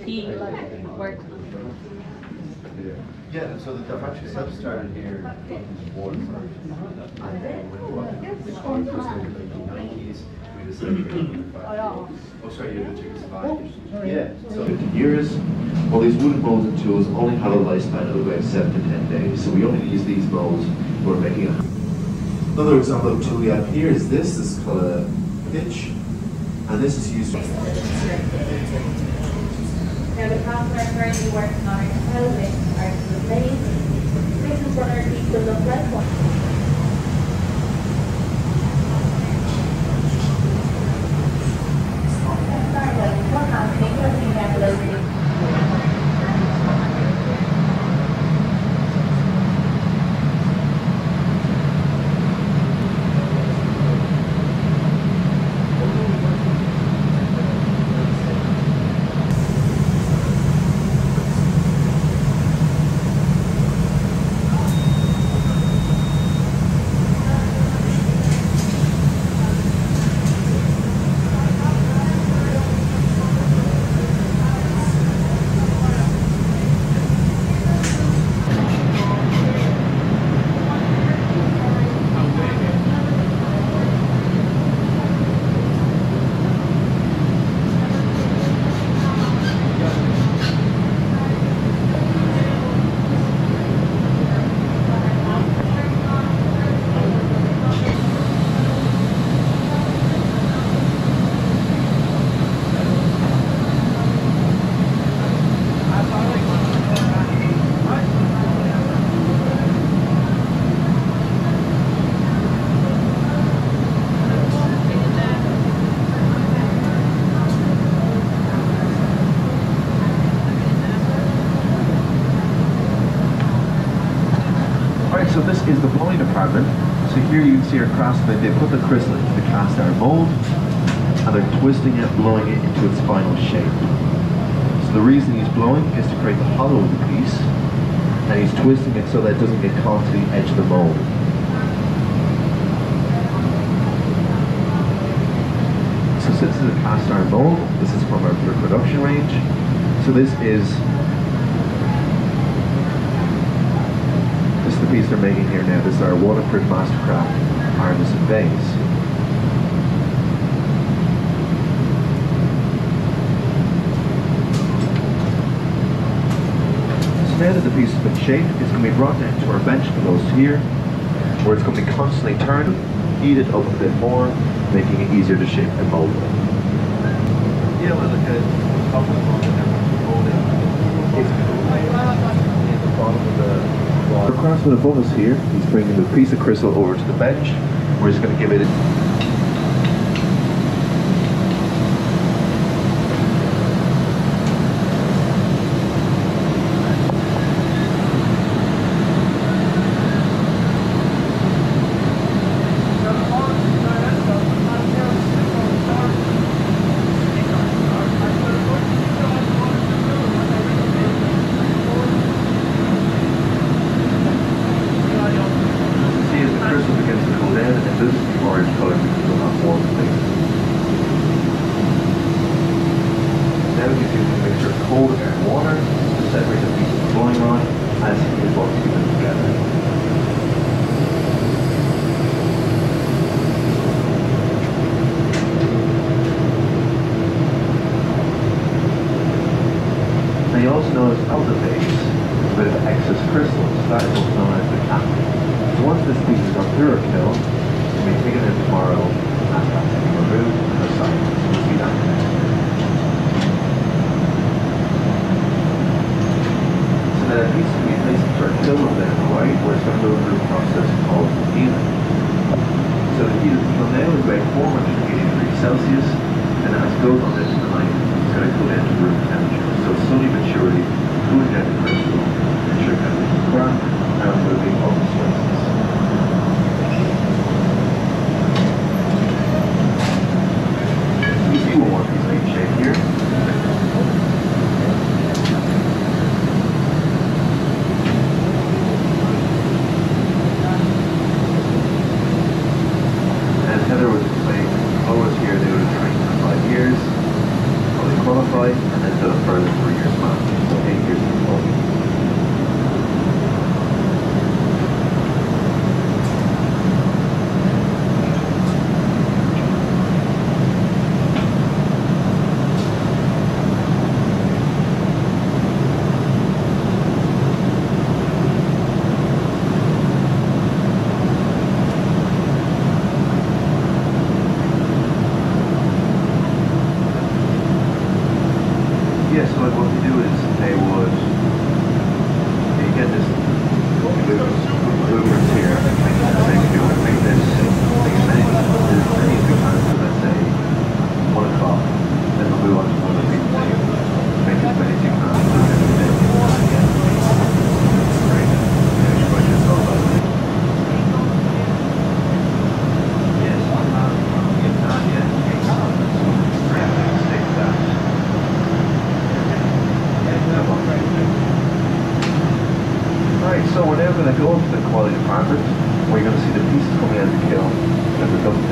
he worked. Yeah, so the factory itself started here in Waterford, and then when Waterford Crystal in the 1990s, we decided to make a factory. Oh, sorry, you had to take us back. Yeah, so 50 years. Well, these wooden molds and tools only have a lifespan of about 7 to 10 days, so we only use these molds when we're making it. Another example of tool we have here is this. This is called a pitch, and this is used. Now the craftsmen are currently working on our pelvis, our blades. This is what our teeth will look like. So this is the blowing department. So here you can see our craftsmen, they put the crystal into the cast iron mold and they're twisting it, blowing it into its final shape. So the reason he's blowing is to create the hollow of the piece, and he's twisting it so that it doesn't get caught to the edge of the mold. So this is a cast iron mold. This is from our production range. So this is the piece they're making here now. This is our Waterford Mastercraft harness and vase. So now that the piece has been shaped, it's going to be brought down to our bench below here, where it's going to be constantly turned, heated up a bit more, making it easier to shape and mold. Yeah, well, look at the top of the mold and molding. It's in the bottom of the The craftsman above us here, he's bringing the piece of crystal over to the bench, where he's going to give it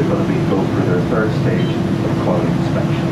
they're going to be go through their third stage of quality inspection.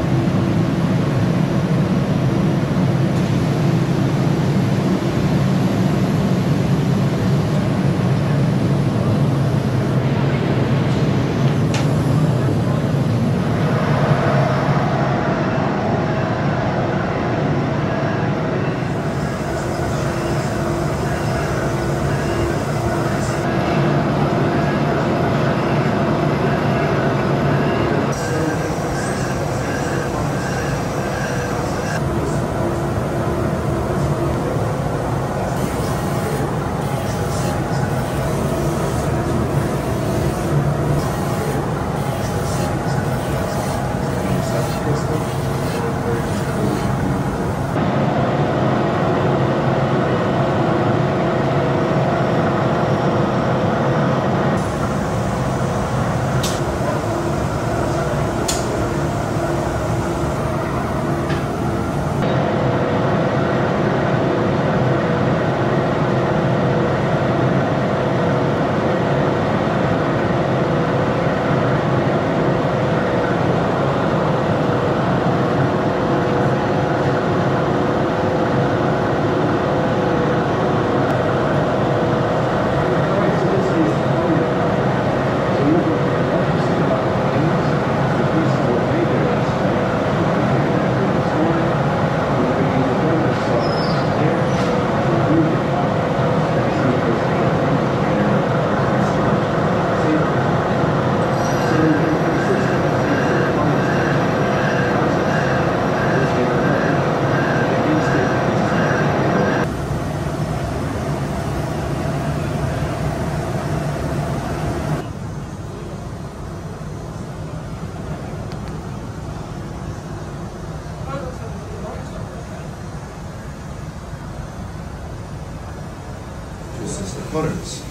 The colours.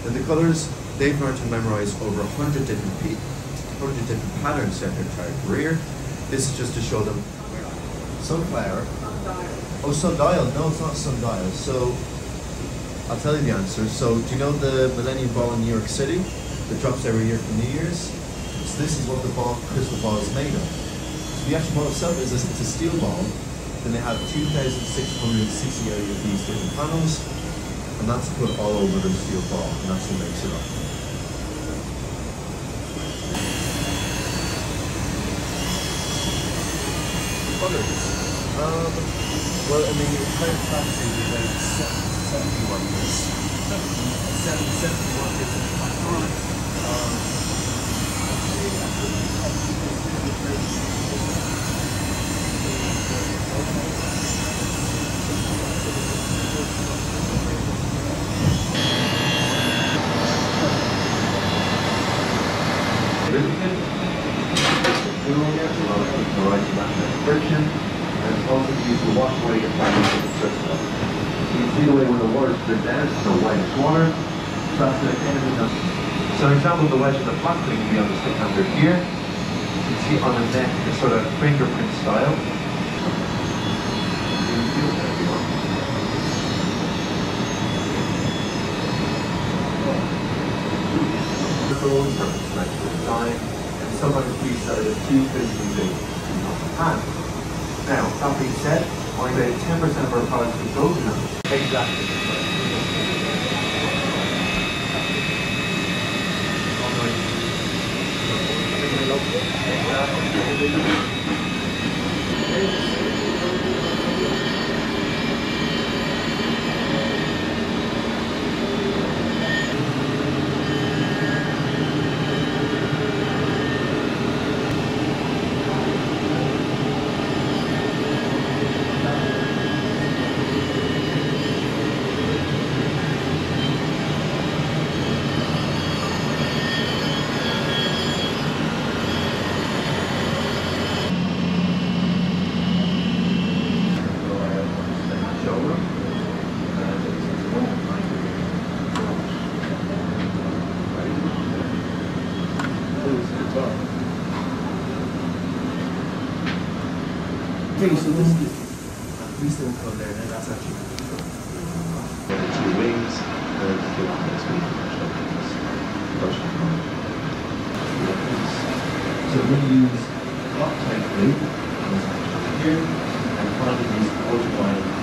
And the colours, they've learned to memorise over 100 different patterns throughout their entire career. This is just to show them sunflower. Oh, sundial. No, it's not sundial. So I'll tell you the answer. So do you know the Millennium Ball in New York City that drops every year for New Year's? So this is what the crystal ball is made of. So the actual ball itself is it's a steel ball. Then they have 2,660 of these different panels. And that's put all over the steel ball, and that's what makes it up. Colours. Well, I mean, the entire factory is about 71 years. 71 years in the factory. Friction, and it's also used to wash away your fabric with the crystal. So you can see the way when the water's dripped down, it's so whitish water, so that's the kind of enough. So an example of the wedge of the plastering can be on the stick under here. You can see on the neck this sort of fingerprint style. And sometimes pieces that are too physically big to not hand. Now, that being said, I say 10% of our products can go to them. Exactly. Okay, so this is we still come there, and that's actually two wings, and the next week. So we use Loctite glue, here, and finally these ultraviolet.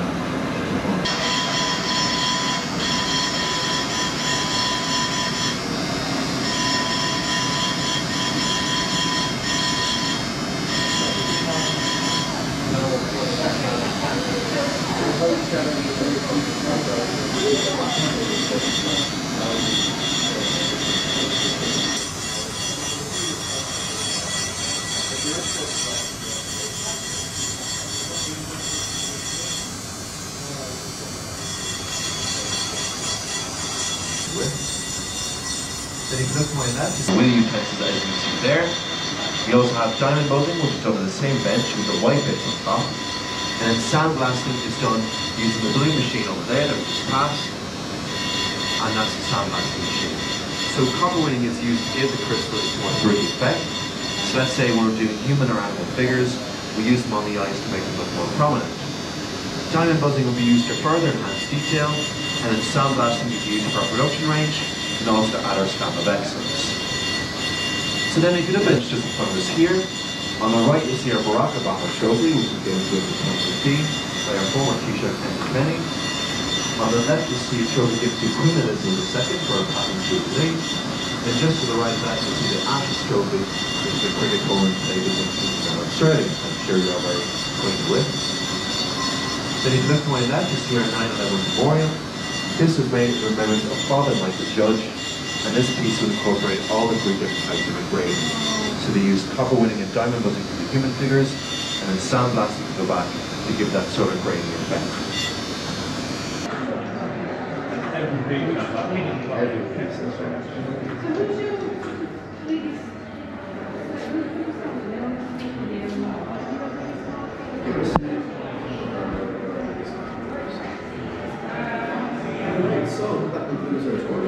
Then you can look to my left, it's wheel utensils as you can see there. We also have diamond buzzing, which is done on the same bench with the white bits on top. And then sandblasting is done using the blue machine over there that we just passed. And that's the sandblasting machine. So copper winning is used to give the crystal its more 3D effect. So let's say we're doing human or animal figures, we use them on the eyes to make them look more prominent. Diamond buzzing will be used to further enhance detail, and then sandblasting is used for our production range, and also to add our stamp of excellence. So then if you look at just in front of us here, on the right you'll see our Baraka Battle trophy, which was given to us in 2015 by our former Taoiseach Henry Penny. On the left you'll see a trophy given to Queen Elizabeth II for her Platinum Jubilee. And just to the right of that you'll see the Ashes trophy, which is a cricket tournament played in Australia. I'm sure you're all very acquainted with. Then if you look to my left, you see our 9/11 memorial. This was made in remembrance of Father Michael Judge, and this piece will incorporate all the three different types of engraving. So they used copper winning and diamond buzzing for the human figures, and then sandblasting to go back to give that sort of grainy effect. So that concludes our tour.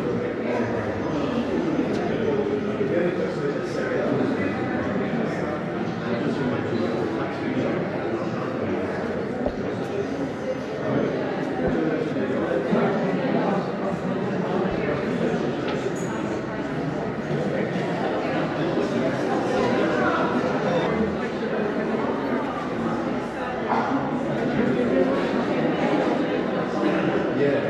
Yeah.